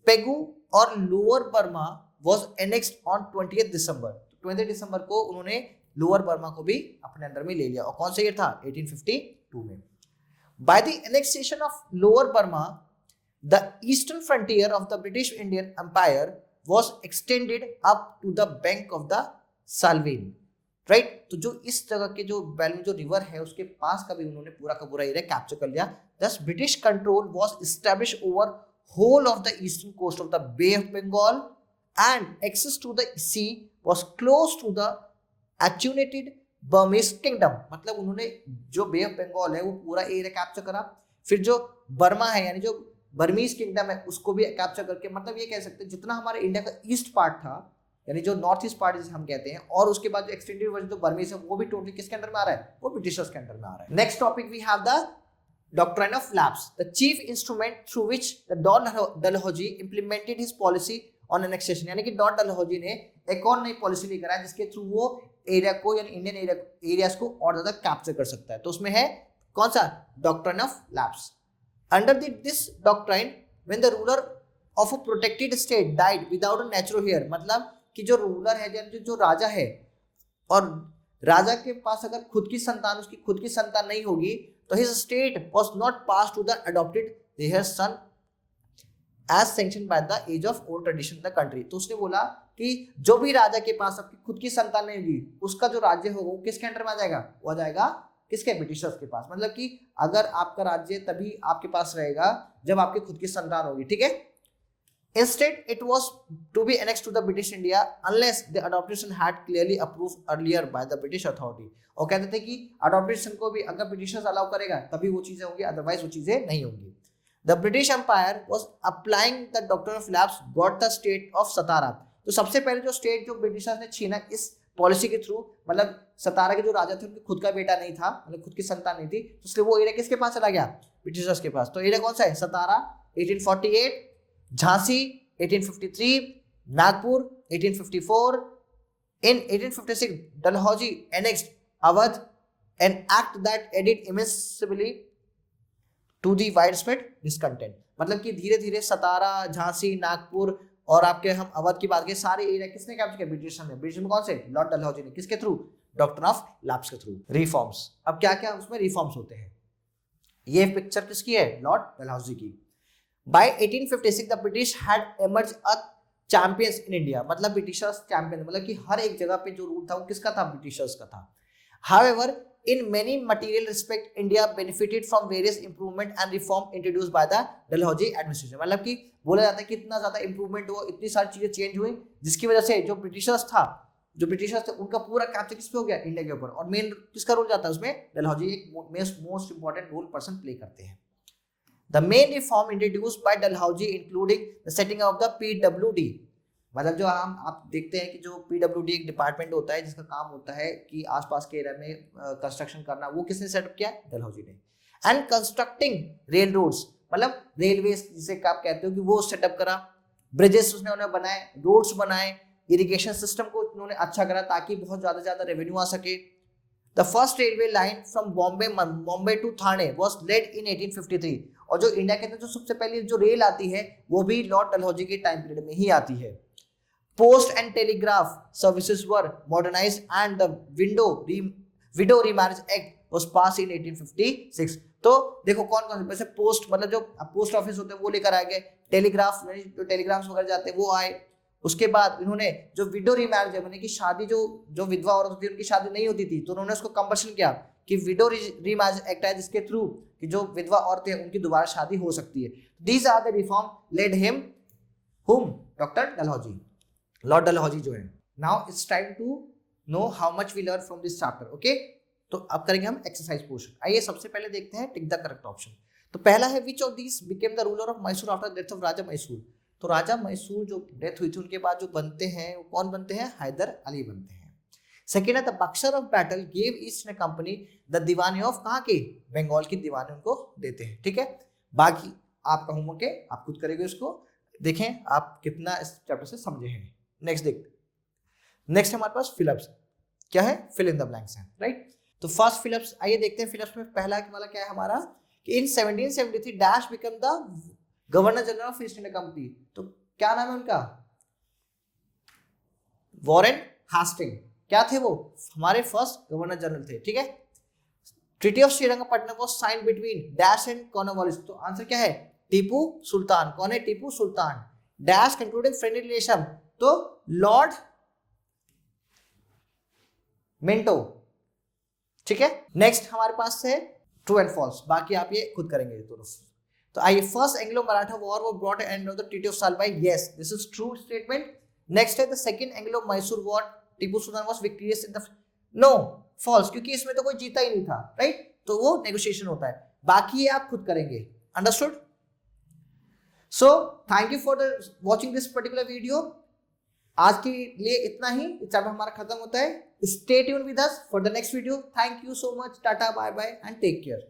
पेगू और lower Burma was annexed on 20 दिसंबर. 20 दिसंबर को उन्होंने लोअर बर्मा को भी अपने अंडर में ले लिया. और कौन सा ईयर था? 1852 में. By the annexation of lower Burma the eastern frontier of the British Indian empire was extended up to the bank of the Salween, right. तो जो इस जगह के जो बैलून जो रिवर है उसके पास का भी उन्होंने पूरा का पूरा एरिया कैप्चर कर लिया. Thus British control was established over whole of the eastern coast of the bay of Bengal and access to the sea was close to the एक्यूनेटेड बर्मीज किंगडम. मतलब उन्होंने जो बे ऑफ बंगाल है वो पूरा एरिया कैप्चर करा. फिर जो बर्मा है यानी जो बर्मीज किंगडम है उसको भी कैप्चर करके, मतलब ये कह सकते हैं जितना हमारे इंडिया का ईस्ट पार्ट था यानी जो नॉर्थ ईस्ट पार्ट जिसे हम कहते हैं, और उसके बाद जो एक्सटेंडेड वर्जन जो बर्मीज है वो भी टोटली किसके अंडर में आ रहा है? वो ब्रिटिशर्स के अंडर में आ रहा है. Next topic we have the doctrine of lapse, the chief instrument through which the lord Dalhousie implemented his policy on annexation. यानी कि लॉर्ड डलहौजी ने एक और नई पॉलिसी लेकर आया जिसके थ्रू वो एरिया को यानी इंडियन एरियाज को और ज्यादा कैप्चर कर सकता है. तो उसमें है कौन सा? Doctrine of lapse. Under this doctrine when the ruler of a protected state died without a natural heir, मतलब कि जो रूलर है यानी जो राजा है और राजा के पास अगर खुद की संतान उसकी खुद की संतान नहीं होगी तो his state was not pass to the adopted their son as sanction by the age of old tradition in the country. तो उसने बोला कि जो भी राजा के पास अपनी खुद की संतान नहीं होगी उसका जो राज्य होगा वो किसके अंडर में आ जाएगा? वो आ जाएगा किसके? ब्रिटिशर्स के पास. मतलब कि अगर आपका राज्य तभी आपके पास रहेगा जब आपकी खुद की संतान होगी, ठीक है. Instead, it was to be annexed to the British India unless the adoption had clearly approved earlier by the British authority. और कहते थे कि adoption को भी अगर ब्रिटिशर्स अलाउ करेगा तभी वो चीजें होंगी, अदरवाइज वो चीजें नहीं होंगी. The British Empire was applying the doctrine of lapse got the state of Satara. तो सबसे पहले जो स्टेट जो ब्रिटिशर्स ने छीना इस पॉलिसी के थ्रू, मतलब सतारा के जो राजा थे उनके खुद का बेटा नहीं था, मतलब खुद की संतान नहीं थी, तो इसलिए वो एरिया किसके पास चला गया? ब्रिटिशर्स के पास. तो एरिया कौन सा है? सतारा 1848, Jhansi 1853, Nagpur 1854. In 1856, Dalhousie annexed Awadh, an act that added immensely to the widespread discontent. मतलब कि धीरे धीरे सतारा, झांसी, नागपुर और आपके हम अवध की बात करें सारे एरिया किसने कैप्चर किया? ब्रिटिश ने. ब्रिटिश में कौन से? लॉर्ड डलहौजी ने. किसके थ्रू? डॉक्ट्रिन ऑफ लैप्स के थ्रू. रिफॉर्म्स. अब क्या क्या उसमें रिफॉर्म्स होते हैं? ये पिक्चर किसकी है? लॉर्ड डलहौजी की. By 1856 the British had emerged a champions in India. मतलब ब्रिटिशर्स चैंपियन, मतलब कि हर एक जगह पे जो रूल था वो किसका था? ब्रिटिशर्स का था. However, in many material respect, India benefited from various improvement and reform introduced by the Dalhousie administration. मतलब कि बोला जाता है कि इतना ज्यादा इंप्रूवमेंट हुआ, इतनी सारी चीजें चेंज हुई जिसकी वजह से जो ब्रिटिशर्स थे उनका पूरा कैप्चर किस पे हो गया? इंडिया के ऊपर. और मेन किसका रोल जाता है उसमें? डलहौजी एक most important role person play करते हैं. The main reform introduced by Dalhousie including the setting up of the PWD. मतलब जो आप देखते हैं कि जो PWD एक डिपार्टमेंट होता है जिसका काम होता है कि आसपास के एरिया में कंस्ट्रक्शन करना, वो किसने सेटअप किया? डलहौजी ने. एंड कंस्ट्रक्टिंग रेल रोड्स, मतलब रेलवे जिसे आप कहते हो कि वो सेटअप करा. ब्रिजेस उसने उन्हें बनाए, रोड्स बनाए, इरिगेशन सिस्टम को उन्होंने अच्छा करा ताकि बहुत ज्यादा रेवेन्यू आ सके. The first railway line from Bombay to Thane was laid in 1853। और जो इंडिया के अंदर जो सबसे पहली जो रेल आती है वो भी लॉर्ड डलहौजी के टाइम पीरियड में ही आती है। Post and telegraph services were modernised and the widow remarriage act was pass in 1856। तो देखो कौन कौन से, वैसे पोस्ट मतलब जो पोस्ट ऑफिस होते हैं वो लेकर आ गए, टेलीग्राफ जो टेलीग्राफ्स वगैरह जाते हैं वो आए। उसके बाद इन्होंने जो विडो रीमैरिज है, यानी कि शादी जो विधवा औरत होती है उनकी शादी नहीं होती थी, तो उन्होंने उसको कंबर्शन किया कि विडो रीमैरिज एक्ट है जिसके थ्रू कि जो विधवा औरतें हैं उनकी दोबारा शादी हो सकती है। These are the reform led him whom doctor Dalhousie, lord Dalhousie जो है। Now it's time to know how much we learn from this chapter. Okay, तो अब करेंगे हम एक्सरसाइज पोर्शन। आइए सबसे पहले देखते हैं टिक द करेक्ट ऑप्शन। तो पहला है which of these became the ruler of Mysore after death of Raja Mysore. तो राजा मैसूर जो डेथ हुई थी उनके बाद जो बनते हैं वो कौन बनते हैं, हैदर अली बनते हैं। सेकेंड है the Buxar of battle gave east India company the Deewani of, कहाँ के, बंगाल की दीवानी उनको देते हैं। ठीक है, बाकी आपका होमवर्क है, आप खुद करेंगे उसको, देखें आप कितना इस चैप्टर से समझे हैं। नेक्स्ट देखते, नेक्स्ट हमारे पास फिलअप्स क्या है, फिल इन द ब्लैंक्स है, राइट। तो फर्स्ट फिलअप्स, आइए देखते हैं फिलअप्स में पहला वाला क्या है हमारा, कि इन 1773 dash become the governor general of east India company. तो क्या नाम है उनका, वॉरेन हास्टिंग। क्या थे वो, हमारे फर्स्ट गवर्नर जनरल थे। ठीक है, treaty of Srirangapatnam was signed between dash and Cornwallis. तो आंसर क्या है, टीपू सुल्तान। कौन है, Tipu Sultan. Dash concluding friendly relation, तो लॉर्ड मिंटो। ठीक है, नेक्स्ट हमारे पास है ट्रू एंड फॉल्स, बाकी आप ये खुद करेंगे दोनों। तो आइए, first Anglo Maratha war was brought end of the treaty of Salbai. Yes, this is true statement. Next है the second Anglo Mysore war, Tipu Sultan was victorious in the, no false, क्योंकि इसमें तो कोई जीता ही नहीं था, राइट, तो वो नेगोशिएशन होता है। बाकी ये आप खुद करेंगे, understood. So thank you for the watching this particular video. आज के लिए इतना ही, चैप्टर हमारा खत्म होता है। Stay tuned with us for the next video. Thank you so much, tata bye bye and take care.